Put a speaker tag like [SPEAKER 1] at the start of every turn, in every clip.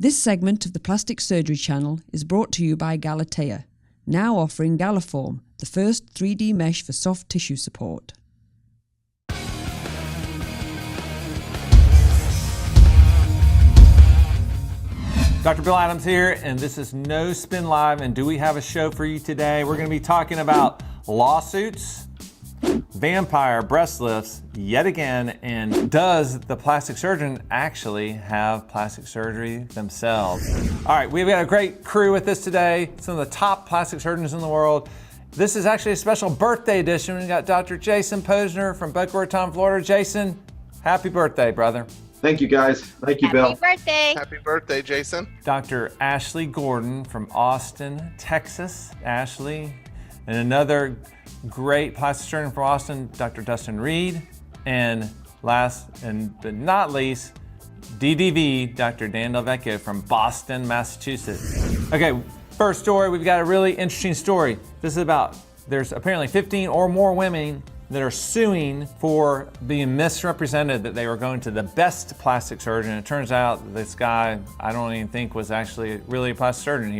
[SPEAKER 1] This segment of the Plastic Surgery Channel is brought to you by Galatea, now offering Galaform, the first 3D mesh for soft tissue support.
[SPEAKER 2] Dr. Bill Adams here, and this is No Spin Live, and do we have a show for you today? We're going to be talking about lawsuits, vampire breast lifts yet again, and does the plastic surgeon actually have plastic surgery themselves? All right, we've got a great crew with us today, some of the top plastic surgeons in the world. This is actually a special birthday edition. We've got Dr. Jason Posner from Boca Raton, Florida. Jason, happy birthday, brother.
[SPEAKER 3] Thank you, guys. Thank you, Bill.
[SPEAKER 4] Happy birthday.
[SPEAKER 5] Happy birthday, Jason.
[SPEAKER 2] Dr. Ashley Gordon from Austin, Texas. Ashley. And another great plastic surgeon from Austin, Dr. Dustin Reed. And last but not least, DDV, Dr. Dan Del Vecchio from Boston, Massachusetts. Okay, first story, we've got a really interesting story. This is about, there's apparently 15 or more women that are suing for being misrepresented, that they were going to the best plastic surgeon. It turns out this guy, I don't even think was actually really a plastic surgeon.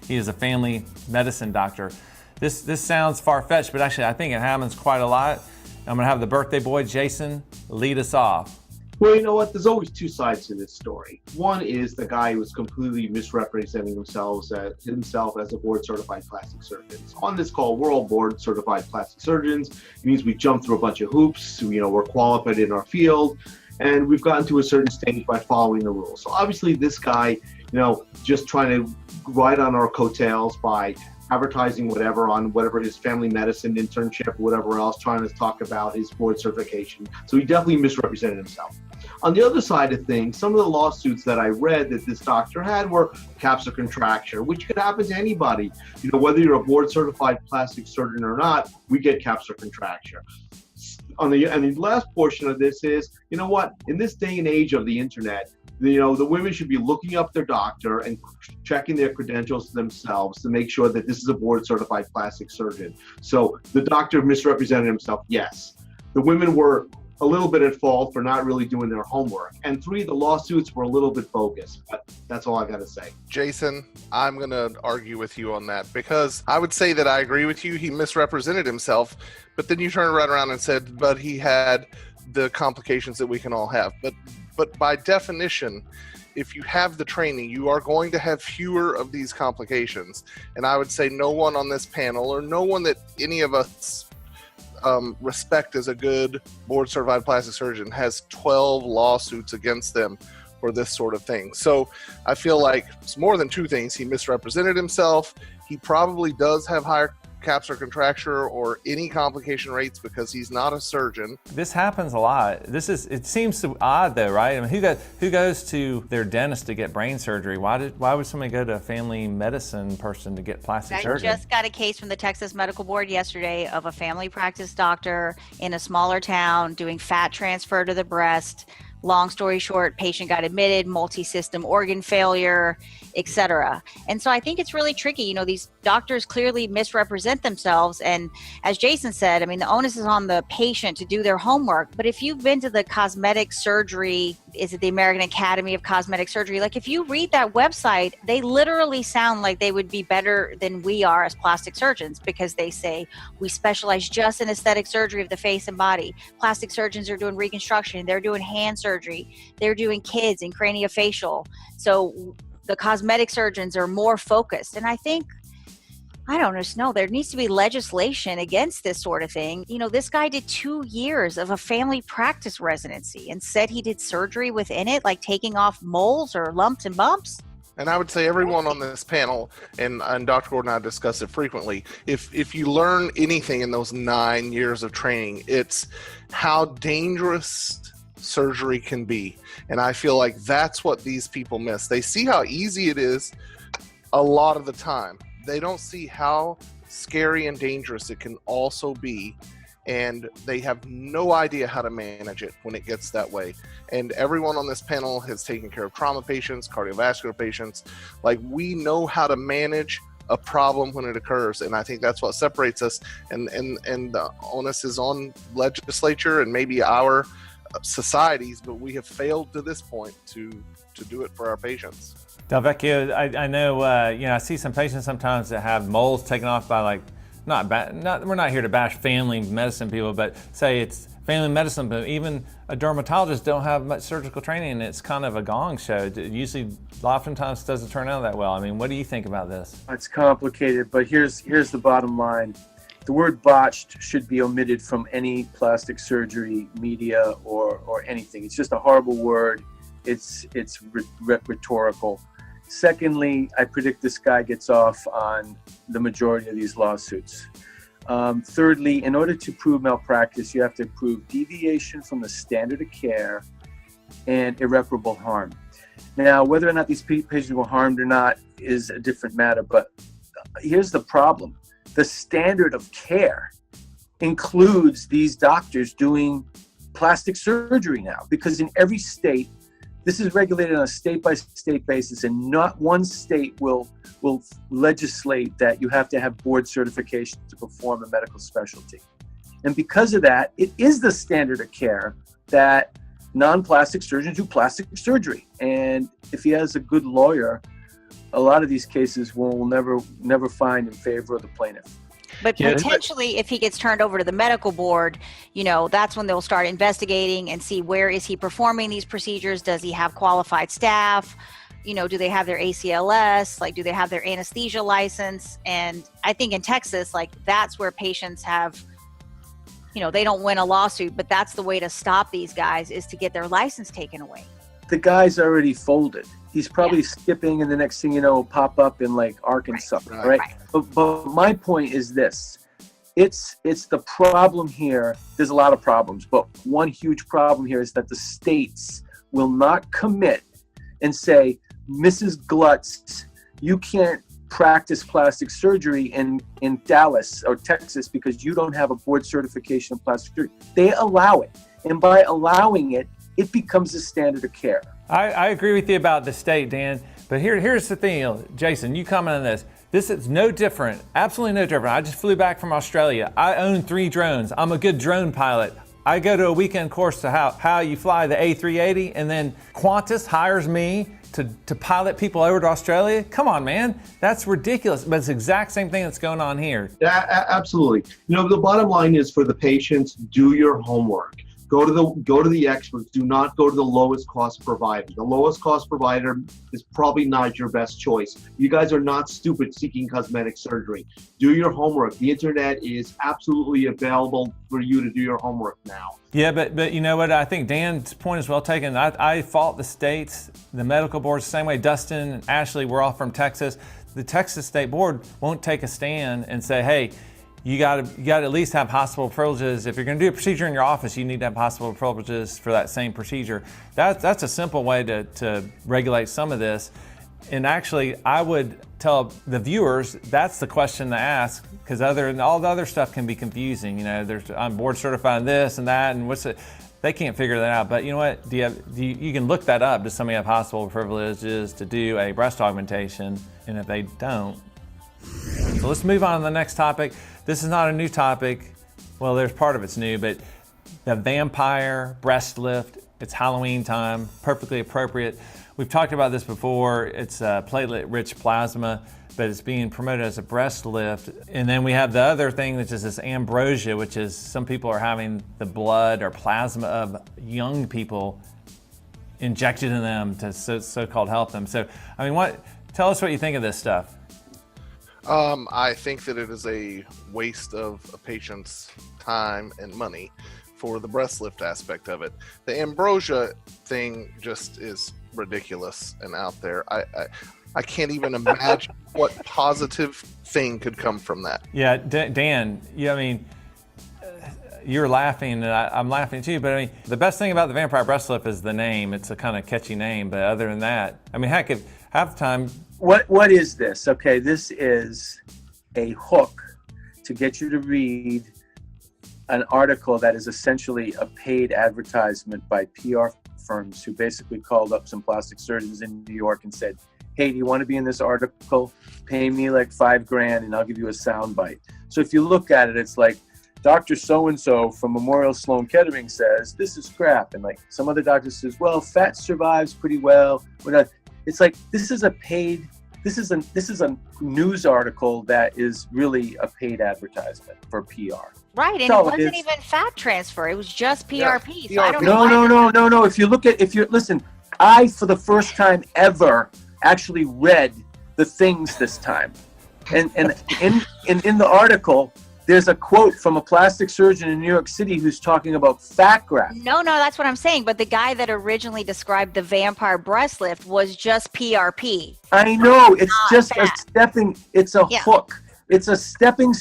[SPEAKER 2] He is a family medicine doctor. This sounds far-fetched, but actually I think it happens quite a lot. I'm gonna have the birthday boy, Jason, lead us off.
[SPEAKER 3] Well, you know what? There's always two sides to this story. One is the guy who was completely misrepresenting himself as a board-certified plastic surgeon. On this call, we're all board-certified plastic surgeons. It means we jump through a bunch of hoops. We're qualified in our field, and we've gotten to a certain stage by following the rules. So obviously, this guy, just trying to ride on our coattails by advertising whatever his family medicine internship or whatever else, trying to talk about his board certification. So he definitely misrepresented himself. On the other side of things, some of the lawsuits that I read that this doctor had were capsular contracture, which could happen to anybody. Whether you're a board certified plastic surgeon or not, we get capsular contracture. And the last portion of this is, in this day and age of the internet, the women should be looking up their doctor and checking their credentials themselves to make sure that this is a board-certified plastic surgeon. So the doctor misrepresented himself, yes. The women were a little bit at fault for not really doing their homework. And three, the lawsuits were a little bit bogus, but that's all I got to say.
[SPEAKER 5] Jason, I'm going to argue with you on that because I would say that I agree with you. He misrepresented himself, but then you turn right around and said, but he had the complications that we can all have. But by definition, if you have the training, you are going to have fewer of these complications. And I would say no one on this panel or no one that any of us respect as a good board-certified plastic surgeon has 12 lawsuits against them for this sort of thing. So I feel like it's more than two things. He misrepresented himself. He probably does have higher capsular contracture or any complication rates because he's not a surgeon.
[SPEAKER 2] This happens a lot. It seems so odd though, right? I mean, who goes to their dentist to get brain surgery? Why would somebody go to a family medicine person to get plastic surgery?
[SPEAKER 4] I just got a case from the Texas Medical Board yesterday of a family practice doctor in a smaller town doing fat transfer to the breast. Long story short, patient got admitted, multi-system organ failure, etc. And so I think it's really tricky. These doctors clearly misrepresent themselves. And as Jason said, the onus is on the patient to do their homework. But if you've been to the cosmetic surgery, is it the American Academy of Cosmetic Surgery? Like if you read that website, they literally sound like they would be better than we are as plastic surgeons because they say, we specialize just in aesthetic surgery of the face and body. Plastic surgeons are doing reconstruction. They're doing hand surgery. They're doing kids and craniofacial. So the cosmetic surgeons are more focused. And I think, I don't just know, there needs to be legislation against this sort of thing. This guy did 2 years of a family practice residency and said he did surgery within it, like taking off moles or lumps and bumps.
[SPEAKER 5] And I would say everyone on this panel, and Dr. Gordon and I discuss it frequently, if you learn anything in those 9 years of training, it's how dangerous surgery can be. And I feel like that's what these people miss. They see how easy it is a lot of the time. They don't see how scary and dangerous it can also be. And they have no idea how to manage it when it gets that way. And everyone on this panel has taken care of trauma patients, cardiovascular patients. Like, we know how to manage a problem when it occurs, and I think that's what separates us. And the onus is on legislature and maybe our societies, but we have failed to this point to to do it for our patients.
[SPEAKER 2] Delvecchio, I know, I see some patients sometimes that have moles taken off by we're not here to bash family medicine people, but say it's family medicine, but even a dermatologist don't have much surgical training, and it's kind of a gong show. It usually, oftentimes doesn't turn out that well. I mean, what do you think about this?
[SPEAKER 6] It's complicated, but here's the bottom line. The word botched should be omitted from any plastic surgery media or anything. It's just a horrible word. It's rhetorical. Secondly, I predict this guy gets off on the majority of these lawsuits. Thirdly, in order to prove malpractice, you have to prove deviation from the standard of care and irreparable harm. Now, whether or not these patients were harmed or not is a different matter, but here's the problem. The standard of care includes these doctors doing plastic surgery now, because in every state, this is regulated on a state-by-state basis, and not one state will legislate that you have to have board certification to perform a medical specialty. And because of that, it is the standard of care that non-plastic surgeons do plastic surgery. And if he has a good lawyer, a lot of these cases will never find in favor of the plaintiff.
[SPEAKER 4] But potentially, if he gets turned over to the medical board, that's when they'll start investigating and see where is he performing these procedures. Does he have qualified staff? Do they have their ACLS? Do they have their anesthesia license? And I think in Texas, that's where patients have, they don't win a lawsuit, but that's the way to stop these guys, is to get their license taken away.
[SPEAKER 6] The guy's already folded. He's probably skipping, and the next thing you know, will pop up in Arkansas, right? But my point is this: it's the problem here. There's a lot of problems, but one huge problem here is that the states will not commit and say, Mrs. Glutz, you can't practice plastic surgery in Dallas or Texas because you don't have a board certification of plastic surgery. They allow it, and by allowing it, it becomes a standard of care.
[SPEAKER 2] I agree with you about the state, Dan, but here's the thing, Jason, you comment on this. This is no different, absolutely no different. I just flew back from Australia. I own 3 drones. I'm a good drone pilot. I go to a weekend course to how you fly the A380, and then Qantas hires me to pilot people over to Australia. Come on, man, that's ridiculous. But it's the exact same thing that's going on here.
[SPEAKER 3] Yeah, absolutely. The bottom line is, for the patients, do your homework. Go to the experts. Do not go to the lowest cost provider. The lowest cost provider is probably not your best choice. You guys are not stupid seeking cosmetic surgery. Do your homework. The internet is absolutely available for you to do your homework now.
[SPEAKER 2] Yeah, but you know what? I think Dan's point is well taken. I fault the states, the medical boards, the same way Dustin and Ashley, we're all from Texas. The Texas State Board won't take a stand and say, hey, you got to at least have hospital privileges. If you're going to do a procedure in your office, you need to have hospital privileges for that same procedure. That's a simple way to regulate some of this. And actually, I would tell the viewers that's the question to ask, because all the other stuff can be confusing. I'm board certified in this and that, and they can't figure that out. But you know what? You can look that up. Does somebody have hospital privileges to do a breast augmentation? And if they don't, so let's move on to the next topic. This is not a new topic. Well, there's part of it's new, but the vampire breast lift. It's Halloween time, perfectly appropriate. We've talked about this before. It's platelet-rich plasma, but it's being promoted as a breast lift. And then we have the other thing, which is this ambrosia, which is some people are having the blood or plasma of young people injected in them to so-called help them. So, tell us what you think of this stuff.
[SPEAKER 5] I think that it is a waste of a patient's time and money for the breast lift aspect of it. The ambrosia thing just is ridiculous and out there. I can't even imagine what positive thing could come from that.
[SPEAKER 2] Yeah, Dan, you're laughing and I'm laughing too, but the best thing about the vampire breast lift is the name. It's a kind of catchy name, but other than that, heck, if half the time.
[SPEAKER 6] What is this? Okay, this is a hook to get you to read an article that is essentially a paid advertisement by PR firms who basically called up some plastic surgeons in New York and said, hey, do you want to be in this article? Pay me like $5,000 and I'll give you a sound bite. So if you look at it, it's like Dr. So-and-so from Memorial Sloan Kettering says, this is crap. And like some other doctor says, well, fat survives pretty well. It's like, this is a news article that is really a paid advertisement for PR.
[SPEAKER 4] Right, and it wasn't even fat transfer. It was just PRP.
[SPEAKER 5] Yeah,
[SPEAKER 4] so I don't know.
[SPEAKER 6] No. If you listen, I, for the first time ever, actually read the things this time. And in the article, there's a quote from a plastic surgeon in New York City who's talking about fat graft.
[SPEAKER 4] No, that's what I'm saying. But the guy that originally described the vampire breast lift was just PRP.
[SPEAKER 6] I know. It's just a stepping, it's a hook. It's a stepping